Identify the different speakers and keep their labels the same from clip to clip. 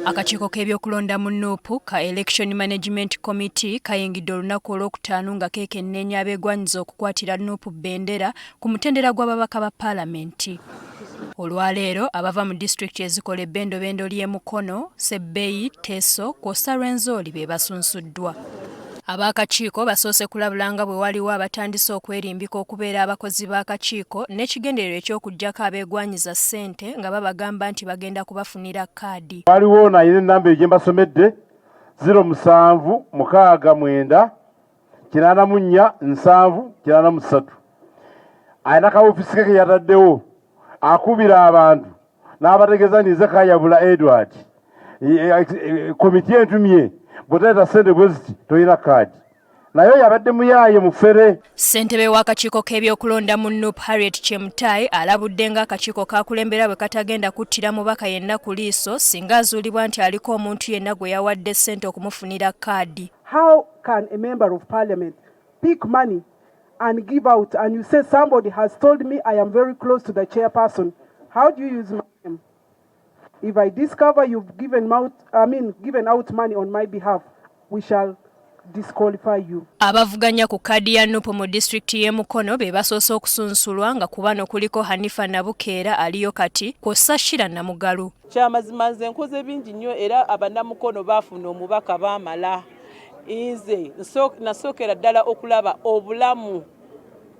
Speaker 1: Akakiiko k'ebyokulonda mu Nuupu ka Election Management Committee kayingidde olunaku olwokutaano nga keekenneenya abeegwanyiza okukwatira Nuupu bbendera ku mutendera gw'ababaka ba Paalamenti. Olwaleero abava mu disitulikiti ezikola ebbendobendo ly'e Mukono, Sebbeyi, Teso, Kwosa Rwenzori be basunsuddwa. Ab'akakiiko basoose kulabula nga bwe waliwo abatandise okwerimbika okubeera abakozi b'akakiiko n'ekigendererwa eky'okuggyako abeegwanyiza ssente nga babagamba nti bagenda kubafunira kaadi.
Speaker 2: Waliwo naye ennamba eyo gye mbasomedde 0769849783. Ayina ka ofisi ke yataddewo akubira abantu n'abategeeza nize kayabula Edward. Komiti entumye bw'oteeta ssente bwe ziti toyina kaadi. Naye yabadde muyaaye mufere.
Speaker 1: Ssentebe w'akakiiko k'ebyokulonda mu Nuupu Harriet Chemutai alabudde ng'akakiiko kakulembera bwe katagenda kuttira mubaka yenna ku liiso singa azuulibwa nti aliko omuntu yenna gwe yawadde ssente okumufunira kaadi.
Speaker 3: How can a member of parliament pick money and give out and you say somebody has told me I am very close to the chairperson? How do you use my name? If I discover you've given out money on my behalf, we shall disqualify you.
Speaker 1: Abavuganya ku kaadi ya Nuupu mu disitulikiti y'e Mukono be basoose okusunsulwa nga ku bano kuliko Hanifa Nabukeera aliyo kati Kwosa Shira Namugalu.
Speaker 4: Kyamazima nze nkoze bingi nnyo era abannamukono baafuna omubaka baamala. Nze nasookera ddala okulaba obulamu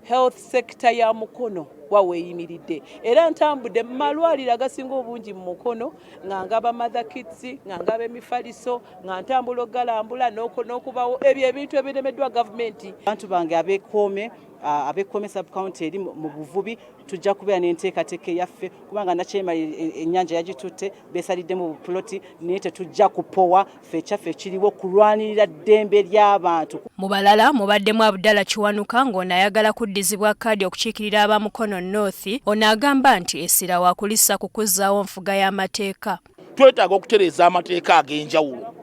Speaker 4: health sector ya Mukono waweeyimiridde era ntambudde mu malwaliro agasinga obungi mu Mukono nga ngaba mother kits nga ngaba emifaliso nga ntambula ogalambula n'okubawo ebyo ebintu ebiremeddwa gavumenti. Abantu bange abeekome sub county eri mu Buvubi tujja kubeera n'enteekateeka yaffe kubanga nakyemali ennyanja yagitutte beesalidde mu ploti naye tetujja kupowa ffe ekyaffe ekiriwo kulwanirira ddembe ly'abantu.
Speaker 1: Mu balala mubaddemu Abdallah Kiwanuka ng'ono ayagala kuddizibwa kaadi okukiikirira aba Mukono North. Ono agamba nti essira waakulisa kukuzzaawo nfuga y'amateeka.
Speaker 5: Twetaaga okutereeza amateeka ag'enjawulo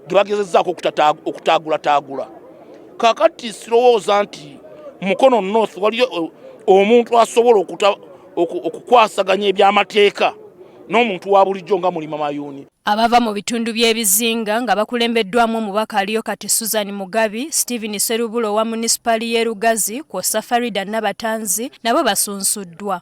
Speaker 5: ge bagezezzaako okutaagulataagula. Kaakati sirowooza nti Mukono North waliyo omuntu asobola okukwasaganya eby'amateeka n'omuntu wa bulijjo nga Mulima Mayuuni.
Speaker 1: Abava mu bitundu by'ebizinga nga bakulembeddwamu omubaka aliyo kati Susan Mugabi, Stephen Serubulo wa munisipali y'e Lugazi, Kwosa Farida Nabatanzi nabo basunsuddwa.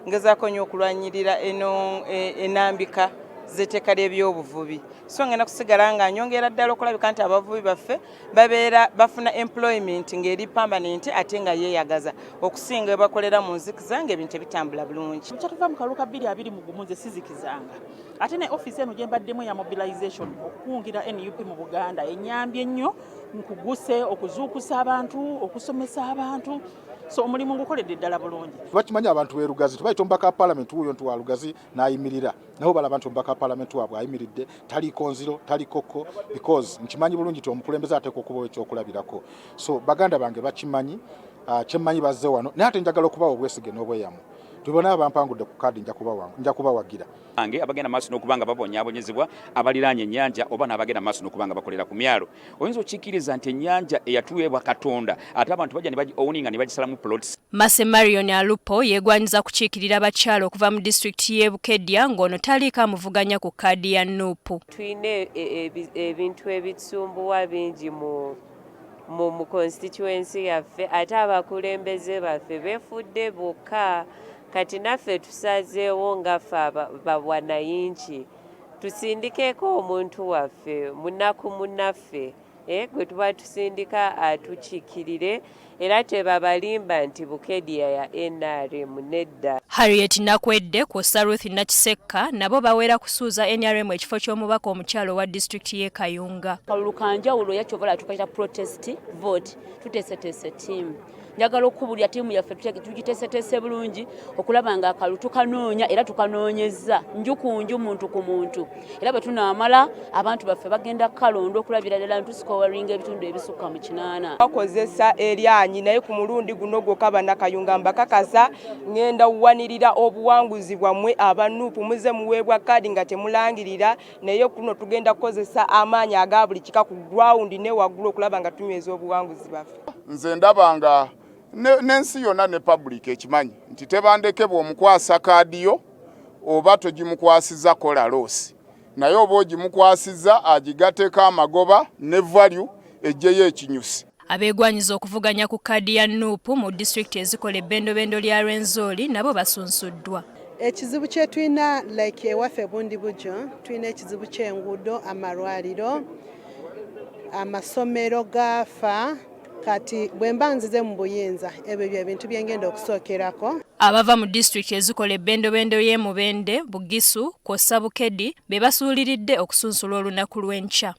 Speaker 4: Ngezaako nnyo okulwanyirira enambika z'etteeka ly'ebyobuvubi. So ngenda kusigala nga nyongera ddala okulabika nti abavubi baffe babeera bafuna employment ng'eri permanent ate nga yeeyagaza okusinga we bakolera mu nzikiza ng'ebintu ebitambula bulungi.
Speaker 6: Kyatuva mu kalulu ka 2021 nze sizikizanga ate ne office eno gye mbaddemu ya mobilization okukungira NUP mu Buganda ennyambye nnyo nkuguse okuzuukusa abantu okusomesa abantu. So omulimu ngukoledde ddala bulungi.
Speaker 7: Bakimanyi abantu b'e Lugazi tubayita omubaka wa Paalamenti wuuyo nti wa Lugazi n'ayimirira nabo bala abantu omubaka wa Paalamenti waabwe ayimiridde taliko nziro talikoko because nkimanyi bulungi nti omukulembeze ateekwa okubawo ekyokulabirako. So baganda bange bakimanyi kyemmanyi bazze wano naye ate njagala okubawa obwesige n'obweyamu. Tubona abampangudde ku kaadi nja kubawagira.
Speaker 8: Ange abagenda maaso n'okubanga babonyaabonyezebwa abaliraanye ennyanja oba n'abagenda maaso n'okubanga bakolera ku myalo. Oyinza okiikiriza nti ennyanja eyatuweebwa Katonda ate abantu bajja ne owuninga ne bagisalamu plots.
Speaker 1: Mase Marion Alupo yeegwanyiza kukiikirira abakyala okuva mu disitulikiti y'e Bukedya ng'ono taliiko amuvuganya ku kaadi ya Nuupu.
Speaker 9: Tuyina ebintu ebisumbuwa bingi mu constituency yaffe ate abakulembeze baffe beefudde bokka. Kati naffe tusazeewo ngaffe babwanayinki tusindikeeko omuntu waffe munaku munaffe gwe tuba tusindika atukiikirire era tebabalimba nti Bukedya ya NRM nedda.
Speaker 1: Harriet Nakwedde, Kwosa Ruth Nakisekka nabo bawera kusuuza NRM ekifo ky'omubaka omukyalo wa disitulikiti y'e Kayunga.
Speaker 6: Kalulu kanjawulo yakyobola tukayita protest vote tuteeseteese ttiimu. Njagala okubulya ttiimu yaffe tugiteeseteese bulungi okulaba nga akalulu tukanoonya era tukanoonyezza nju ku nju muntu ku muntu era bwe tunaamala abantu baffe bagenda kalonda okulabira ddala ntusikowaringa ebitundu ebisukka mu 8.
Speaker 4: Bakozesa eryanyi naye ku mulundi guno gwokka bannakayunga mbakakasa ngenda uwanirira obuwanguzi bwammwe abanuupu muze muweebwa kaadi nga temulangirira naye kuno tugenda kukozesa amaanyi aga buli kika ku ground ne waggulu okulaba nga tunyweza obuwanguzi baffe.
Speaker 10: Nze ndabanga n'ensi yonna ne public ekimanyi nti tebandekebwa omukwasa kaadiyo oba togimukwasiza kola loosi naye oba ogimukwasizza agigatteko amagoba ne value ejjeyo ekinyusi.
Speaker 1: Abeegwanyiza okuvuganya ku kkaadi ya Nuupu mu disitulikiti ezikola ebbendobendo lya Rwenzori nabo basunsuddwa.
Speaker 11: Ekizibu kye tulina like ewaffe Bundi Bujjo tulina ekizibu ky'enguudo, amalwaliro, amasomero gaafa. Kati bwe mba nzize mu buyinza ebyo by'ebintu bye ngenda okusookerako.
Speaker 1: Abava mu disitulikiti ezikola ebbendobendo y'e Mubende, Bugisu, Kossa Bukedi be basuuliridde okusunsula olunaku lw'enkya.